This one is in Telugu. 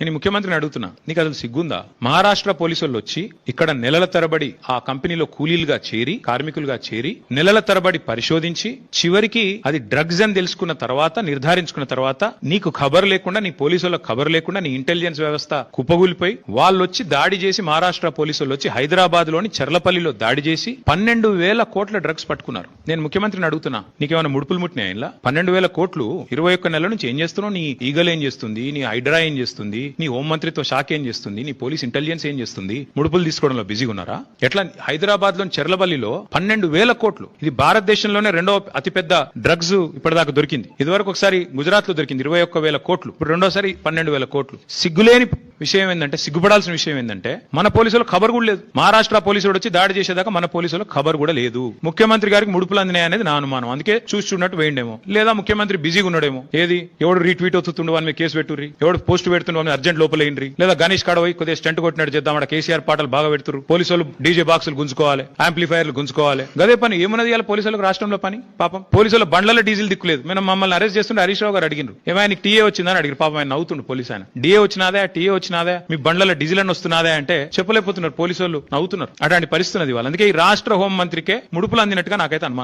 నేను ముఖ్యమంత్రిని అడుగుతున్నా, నీకు అసలు సిగ్గుందా? మహారాష్ట్ర పోలీసులు వచ్చి ఇక్కడ నెలల తరబడి ఆ కంపెనీలో కూలీలుగా చేరి, కార్మికులుగా చేరి నెలల తరబడి పరిశోధించి చివరికి అది డ్రగ్స్ అని తెలుసుకున్న తర్వాత, నిర్ధారించుకున్న తర్వాత నీకు ఖబర్ లేకుండా, నీ పోలీసులకు ఖబర్ లేకుండా నీ ఇంటెలిజెన్స్ వ్యవస్థ కుప్పగూలిపోయి వాళ్ళు వచ్చి దాడి చేసి, మహారాష్ట్ర పోలీసులు వచ్చి హైదరాబాద్ లోని చర్లపల్లిలో దాడి చేసి 12,000 కోట్ల డ్రగ్స్ పట్టుకున్నారు. నేను ముఖ్యమంత్రిని అడుగుతున్నా, నీకేమైనా ముడుపులు ముట్టినాయి? ఇలా 12,000 కోట్లు 21 నెలల నుంచి ఏం చేస్తున్నావు? నీ ఈగల్ ఏం చేస్తుంది? నీ హైడ్రా ఏం చేస్తుంది? నీ హోంమంత్రిత్వ శాఖ ఏం చేస్తుంది? నీ పోలీస్ ఇంటెలిజెన్స్ ఏం చేస్తుంది? ముడుపులు తీసుకోవడంలో బిజీగా ఉన్నారా? ఎట్లా హైదరాబాద్ లోని చర్లపల్లిలో 12,000 కోట్లు, ఇది భారతదేశంలోనే రెండో అతిపెద్ద డ్రగ్స్ ఇప్పటిదాకా దొరికింది. ఇదివరకు ఒకసారి గుజరాత్ లో దొరికింది 21,000 కోట్లు, ఇప్పుడు రెండోసారి 12,000 కోట్లు. సిగ్గులేని విషయం ఏంటంటే, సిగ్గుపడాల్సిన విషయం ఏంటంటే, మన పోలీసులు ఖబర్ కూడా లేదు. మహారాష్ట్ర పోలీసులు వచ్చి దాడి చేసేదాకా మన పోలీసులు ఖబర్ కూడా లేదు. ముఖ్యమంత్రి గారికి ముడుపులు అందినాయి అనేది నా అనుమానం. అందుకే చూస్తున్నట్టు వేయండేమో, లేదా ముఖ్యమంత్రి బిజీగా ఉన్నాడేమో. ఏది ఎవడు రీట్వీట్ అవుతుండే వాని మీద కేసు పెట్టుర్రి, ఎవడు పోస్ట్ పెడుతుండే వాని అర్జెంట్ లోపలేయండి, లేదా గణేష్ కాడ పోయి కొద్దిగా స్టంట్ కొట్టినట్టు చేద్దాం, అక్కడ కేసీఆర్ పాటలు బాగా పెడుతురు, పోలీసులు డీజే బాక్సులు గుంజుకోవాలి, యాంప్లిఫైర్లు గుంజుకోవాలి. గదే పని ఏమున్నది ఇవాళ పోలీసులకు రాష్ట్రంలో పని? పాపం పోలీసుల బండ్ల డీజిల్ దిక్కులేదు. మేము మమ్మల్ని అరెస్ట్ చేస్తుంటే హరీష్ రావు గారు అడిగినారు, ఏమైనా టీఏ వచ్చిందని అడిగారు. పాపం ఆయన నవ్వుతుండు పోలీసు ఆయన. డిఏ వచ్చినాదే, టీఏ వచ్చినాదే, మీ బండ్ల డీజిల్ అని వస్తున్నాదే అంటే చెప్పలేకపోతున్నారు పోలీసు వాళ్ళు, నవ్వుతున్నారు. అట్లాంటి పరిస్థితి అది వాళ్ళు. అందుకే ఈ రాష్ట్ర హోం మంత్రికే ముడుపులు అందినట్టుగా నాకైతే అనుమానం.